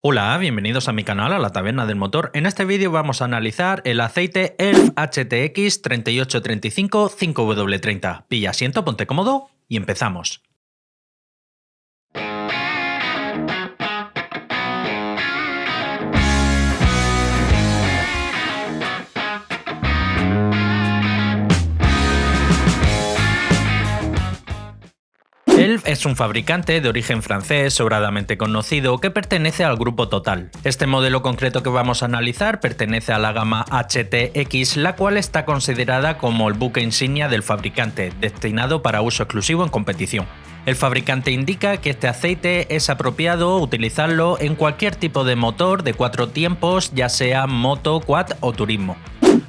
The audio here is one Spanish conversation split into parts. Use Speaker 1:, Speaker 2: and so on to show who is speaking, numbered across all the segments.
Speaker 1: Hola, bienvenidos a mi canal, a la Taberna del Motor. En este vídeo vamos a analizar el aceite ELF HTX 3835 5W30. Pilla asiento, ponte cómodo y empezamos. ELF es un fabricante de origen francés sobradamente conocido que pertenece al grupo Total. Este modelo concreto que vamos a analizar pertenece a la gama HTX, la cual está considerada como el buque insignia del fabricante, destinado para uso exclusivo en competición. El fabricante indica que este aceite es apropiado utilizarlo en cualquier tipo de motor de 4 tiempos, ya sea moto, quad o turismo.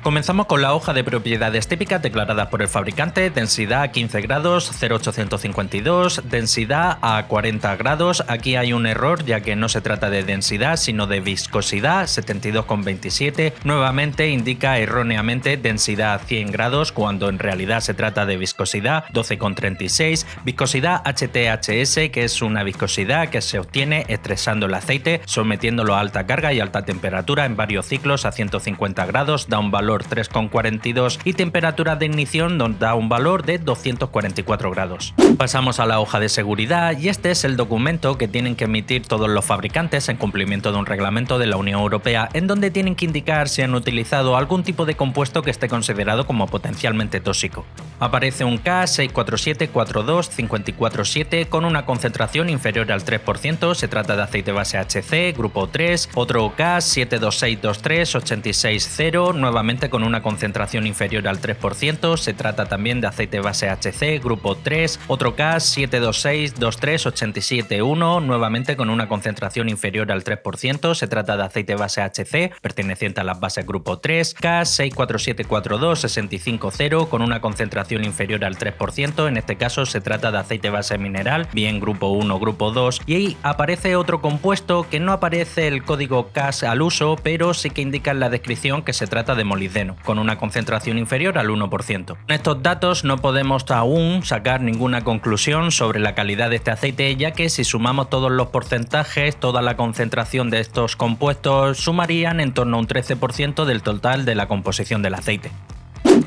Speaker 1: Comenzamos con la hoja de propiedades típicas declaradas por el fabricante: densidad a 15 grados, 0,852, densidad a 40 grados. Aquí hay un error, ya que no se trata de densidad, sino de viscosidad, 72,27. Nuevamente indica erróneamente densidad a 100 grados, cuando en realidad se trata de viscosidad, 12,36. Viscosidad HTHS, que es una viscosidad que se obtiene estresando el aceite, sometiéndolo a alta carga y alta temperatura en varios ciclos a 150 grados, da un valor 3,42 y temperatura de ignición nos da un valor de 244 grados. Pasamos a la hoja de seguridad y este es el documento que tienen que emitir todos los fabricantes en cumplimiento de un reglamento de la Unión Europea, en donde tienen que indicar si han utilizado algún tipo de compuesto que esté considerado como potencialmente tóxico. Aparece un K64742-547 con una concentración inferior al 3%, se trata de aceite base HC, grupo 3, otro K72623-860, nuevamente con una concentración inferior al 3%, se trata también de aceite base HC, grupo 3, otro K72623-871, nuevamente con una concentración inferior al 3%, se trata de aceite base HC, perteneciente a las bases grupo 3, K64742-650, con una concentración inferior al 3%, en este caso se trata de aceite base mineral, bien grupo 1 o grupo 2, y ahí aparece otro compuesto que no aparece el código CAS al uso, pero sí que indica en la descripción que se trata de molibdeno, con una concentración inferior al 1%. Con estos datos no podemos aún sacar ninguna conclusión sobre la calidad de este aceite, ya que si sumamos todos los porcentajes, toda la concentración de estos compuestos sumarían en torno a un 13% del total de la composición del aceite.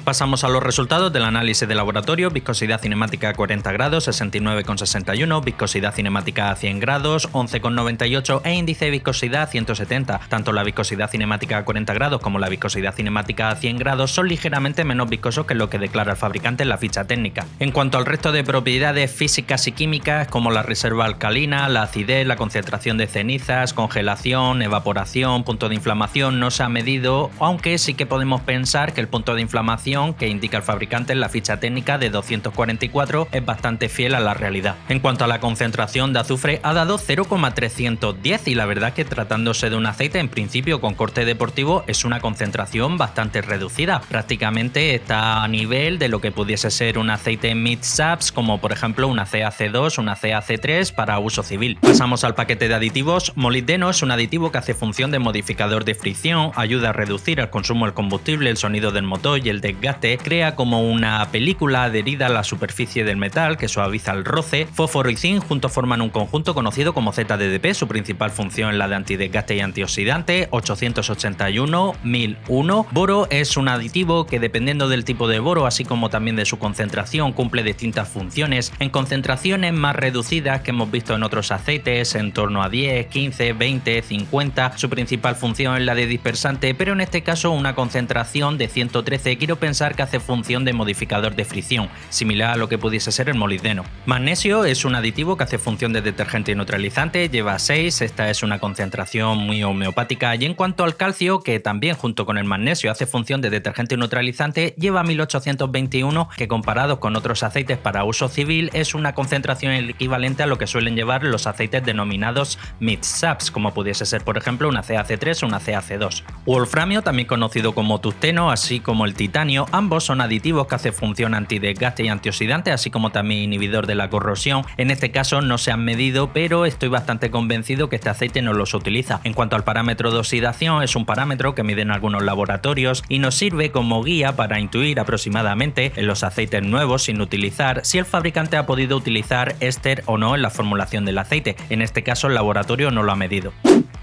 Speaker 1: Pasamos a los resultados del análisis de laboratorio: viscosidad cinemática a 40 grados, 69,61, viscosidad cinemática a 100 grados, 11,98 e índice de viscosidad 170. Tanto la viscosidad cinemática a 40 grados como la viscosidad cinemática a 100 grados son ligeramente menos viscosos que lo que declara el fabricante en la ficha técnica. En cuanto al resto de propiedades físicas y químicas, como la reserva alcalina, la acidez, la concentración de cenizas, congelación, evaporación, punto de inflamación, no se ha medido, aunque sí que podemos pensar que el punto de inflamación que indica el fabricante en la ficha técnica de 244 es bastante fiel a la realidad. En cuanto a la concentración de azufre, ha dado 0,310 y la verdad que tratándose de un aceite en principio con corte deportivo es una concentración bastante reducida, prácticamente está a nivel de lo que pudiese ser un aceite mid-subs, como por ejemplo una CAC2, una CAC3 para uso civil. Pasamos al paquete de aditivos. Molibdeno es un aditivo que hace función de modificador de fricción, ayuda a reducir el consumo del combustible, el sonido del motor y el desgaste, crea como una película adherida a la superficie del metal que suaviza el roce. Fósforo y zinc juntos forman un conjunto conocido como ZDDP, su principal función es la de antidesgaste y antioxidante. 881-1001. Boro es un aditivo que, dependiendo del tipo de boro, así como también de su concentración, cumple distintas funciones. En concentraciones más reducidas que hemos visto en otros aceites, en torno a 10, 15, 20, 50, su principal función es la de dispersante, pero en este caso una concentración de 113 quiero pensar que hace función de modificador de fricción, similar a lo que pudiese ser el molibdeno. Magnesio es un aditivo que hace función de detergente y neutralizante, lleva 6, esta es una concentración muy homeopática, y en cuanto al calcio, que también junto con el magnesio hace función de detergente y neutralizante, lleva 1821, que comparados con otros aceites para uso civil es una concentración equivalente a lo que suelen llevar los aceites denominados mid-subs, como pudiese ser por ejemplo una CAC3 o una CAC2. Wolframio, también conocido como tungsteno, así como el titanio, ambos son aditivos que hacen función antidesgaste y antioxidante, así como también inhibidor de la corrosión. En este caso no se han medido, pero estoy bastante convencido que este aceite no los utiliza. En cuanto al parámetro de oxidación, es un parámetro que miden algunos laboratorios y nos sirve como guía para intuir aproximadamente en los aceites nuevos sin utilizar si el fabricante ha podido utilizar éster o no en la formulación del aceite. En este caso el laboratorio no lo ha medido.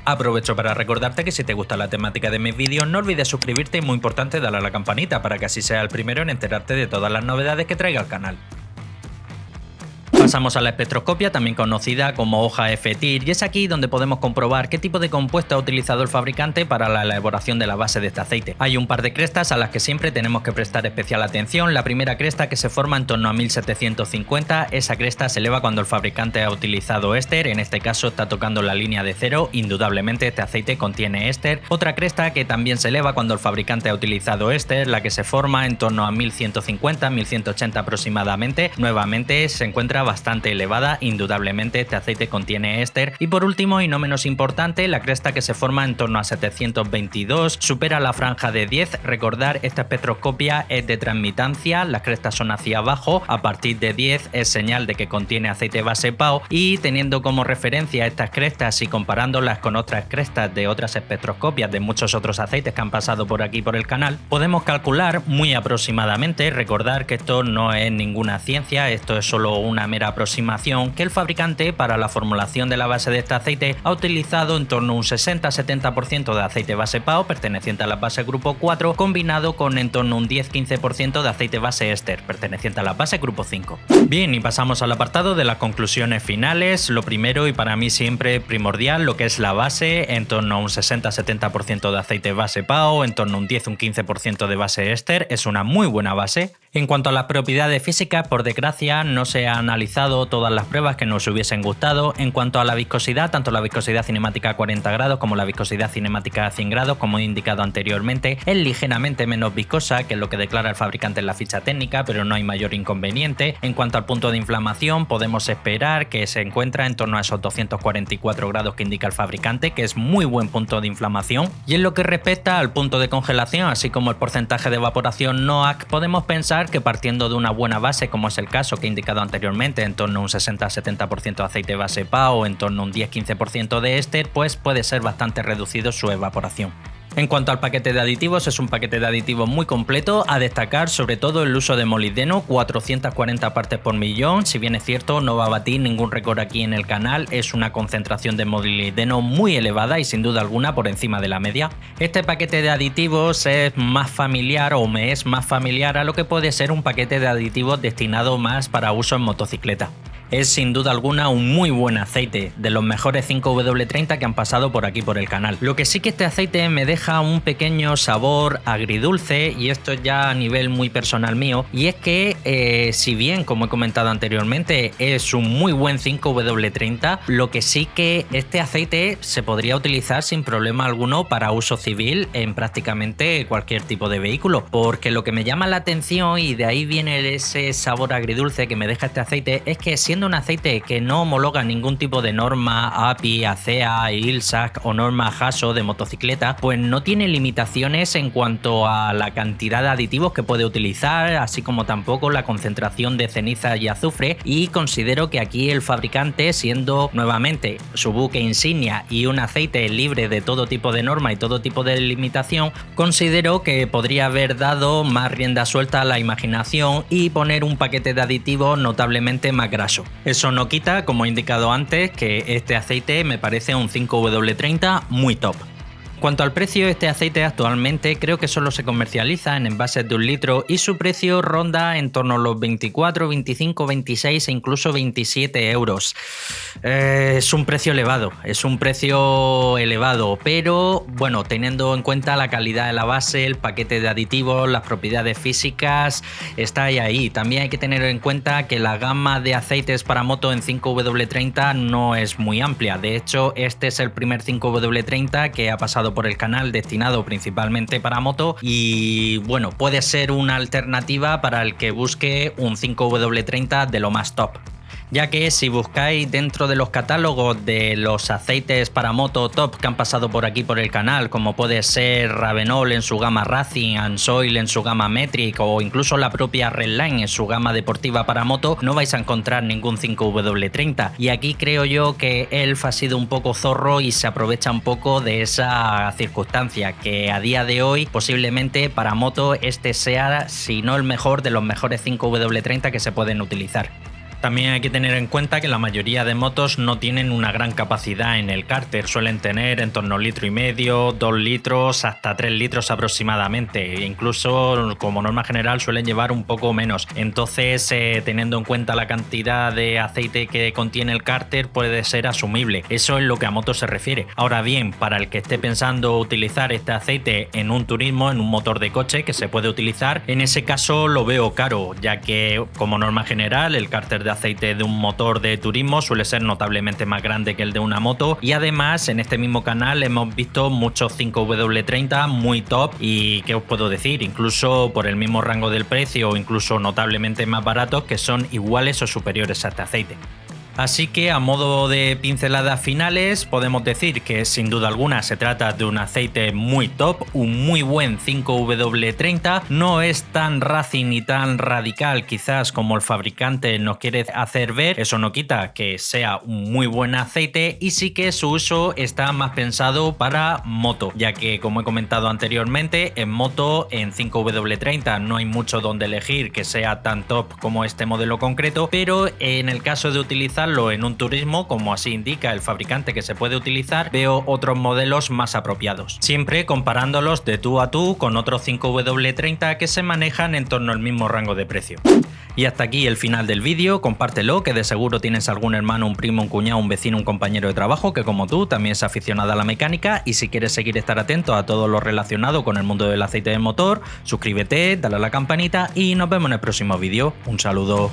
Speaker 1: Aprovecho para recordarte que si te gusta la temática de mis vídeos no olvides suscribirte y muy importante darle a la campanita para que así seas el primero en enterarte de todas las novedades que traiga el canal. Pasamos a la espectroscopia, también conocida como hoja F-TIR, y es aquí donde podemos comprobar qué tipo de compuesto ha utilizado el fabricante para la elaboración de la base de este aceite. Hay un par de crestas a las que siempre tenemos que prestar especial atención. La primera cresta, que se forma en torno a 1750, esa cresta se eleva cuando el fabricante ha utilizado éster, en este caso está tocando la línea de cero, indudablemente este aceite contiene éster. Otra cresta que también se eleva cuando el fabricante ha utilizado éster, la que se forma en torno a 1150, 1180 aproximadamente, nuevamente se encuentra bastante elevada, indudablemente este aceite contiene éster. Y por último y no menos importante, la cresta que se forma en torno a 722 supera la franja de 10. Recordar, esta espectroscopia es de transmitancia, las crestas son hacia abajo, a partir de 10 es señal de que contiene aceite base PAO, y teniendo como referencia estas crestas y comparándolas con otras crestas de otras espectroscopias de muchos otros aceites que han pasado por aquí por el canal, podemos calcular muy aproximadamente. Recordar que esto no es ninguna ciencia, esto es solo una mera aproximación, que el fabricante para la formulación de la base de este aceite ha utilizado en torno a un 60-70% de aceite base PAO perteneciente a la base grupo 4, combinado con en torno a un 10-15% de aceite base éster perteneciente a la base grupo 5. Bien, y pasamos al apartado de las conclusiones finales. Lo primero, y para mí siempre primordial, lo que es la base, en torno a un 60-70% de aceite base PAO, en torno a un 10-15% de base éster, es una muy buena base. En cuanto a las propiedades físicas, por desgracia no se ha analizado todas las pruebas que nos hubiesen gustado. En cuanto a la viscosidad, tanto la viscosidad cinemática a 40 grados como la viscosidad cinemática a 100 grados, como he indicado anteriormente, es ligeramente menos viscosa que lo que declara el fabricante en la ficha técnica, pero no hay mayor inconveniente. En cuanto al punto de inflamación, podemos esperar que se encuentra en torno a esos 244 grados que indica el fabricante, que es muy buen punto de inflamación. Y en lo que respecta al punto de congelación, así como el porcentaje de evaporación NOAC, podemos pensar que partiendo de una buena base, como es el caso que he indicado anteriormente, en torno a un 60-70% de aceite base PAO o en torno a un 10-15% de éster, pues puede ser bastante reducido su evaporación. En cuanto al paquete de aditivos, es un paquete de aditivos muy completo, a destacar sobre todo el uso de molibdeno, 440 partes por millón. Si bien es cierto, no va a batir ningún récord aquí en el canal, es una concentración de molibdeno muy elevada y sin duda alguna por encima de la media. Este paquete de aditivos es más familiar, o me es más familiar a lo que puede ser un paquete de aditivos destinado más para uso en motocicleta. Es sin duda alguna un muy buen aceite, de los mejores 5W30 que han pasado por aquí por el canal. Lo que sí que este aceite me deja un pequeño sabor agridulce, y esto ya a nivel muy personal mío, y es que si bien, como he comentado anteriormente, es un muy buen 5W30, lo que sí que este aceite se podría utilizar sin problema alguno para uso civil en prácticamente cualquier tipo de vehículo, porque lo que me llama la atención, y de ahí viene ese sabor agridulce que me deja este aceite, es que siendo un aceite que no homologa ningún tipo de norma API, ACEA, ILSAC o norma HASO de motocicleta, pues no tiene limitaciones en cuanto a la cantidad de aditivos que puede utilizar, así como tampoco la concentración de ceniza y azufre, y considero que aquí el fabricante, siendo nuevamente su buque insignia y un aceite libre de todo tipo de norma y todo tipo de limitación, considero que podría haber dado más rienda suelta a la imaginación y poner un paquete de aditivos notablemente más graso. Eso no quita, como he indicado antes, que este aceite me parece un 5W30 muy top. En cuanto al precio, este aceite actualmente creo que solo se comercializa en envases de 1 litro y su precio ronda en torno a los 24, 25, 26 e incluso 27 euros. Es un precio elevado, pero bueno, teniendo en cuenta la calidad de la base, el paquete de aditivos, las propiedades físicas, está ahí. También hay que tener en cuenta que la gama de aceites para moto en 5W30 no es muy amplia. De hecho, este es el primer 5W30 que ha pasado por el canal, destinado principalmente para moto, y bueno, puede ser una alternativa para el que busque un 5W30 de lo más top. Ya que si buscáis dentro de los catálogos de los aceites para moto top que han pasado por aquí por el canal, como puede ser Ravenol en su gama Racing, Ansoil en su gama Metric o incluso la propia Redline en su gama deportiva para moto, no vais a encontrar ningún 5W30. Y aquí creo yo que Elf ha sido un poco zorro y se aprovecha un poco de esa circunstancia, que a día de hoy posiblemente para moto este sea, si no el mejor, de los mejores 5W30 que se pueden utilizar. También hay que tener en cuenta que la mayoría de motos no tienen una gran capacidad en el cárter, suelen tener en torno a 1,5 litros, 2 litros, hasta 3 litros aproximadamente, e incluso como norma general suelen llevar un poco menos. Entonces, teniendo en cuenta la cantidad de aceite que contiene el cárter, puede ser asumible. Eso es lo que a motos se refiere. Ahora bien, para el que esté pensando utilizar este aceite en un turismo, en un motor de coche que se puede utilizar, en ese caso lo veo caro, ya que como norma general el cárter de aceite de un motor de turismo suele ser notablemente más grande que el de una moto, y además en este mismo canal hemos visto muchos 5W30 muy top y ¿qué os puedo decir? Incluso por el mismo rango del precio o incluso notablemente más baratos que son iguales o superiores a este aceite. Así que a modo de pinceladas finales podemos decir que sin duda alguna se trata de un aceite muy top, un muy buen 5W30, no es tan racing ni tan radical quizás como el fabricante nos quiere hacer ver, eso no quita que sea un muy buen aceite y sí que su uso está más pensado para moto, ya que como he comentado anteriormente, en moto en 5W30 no hay mucho donde elegir que sea tan top como este modelo concreto, pero en el caso de utilizar en un turismo, como así indica el fabricante que se puede utilizar, veo otros modelos más apropiados, siempre comparándolos de tú a tú con otros 5W30 que se manejan en torno al mismo rango de precio. Y hasta aquí el final del vídeo, compártelo, que de seguro tienes algún hermano, un primo, un cuñado, un vecino, un compañero de trabajo que como tú también es aficionado a la mecánica, y si quieres seguir estar atento a todo lo relacionado con el mundo del aceite de motor, suscríbete, dale a la campanita y nos vemos en el próximo vídeo. Un saludo.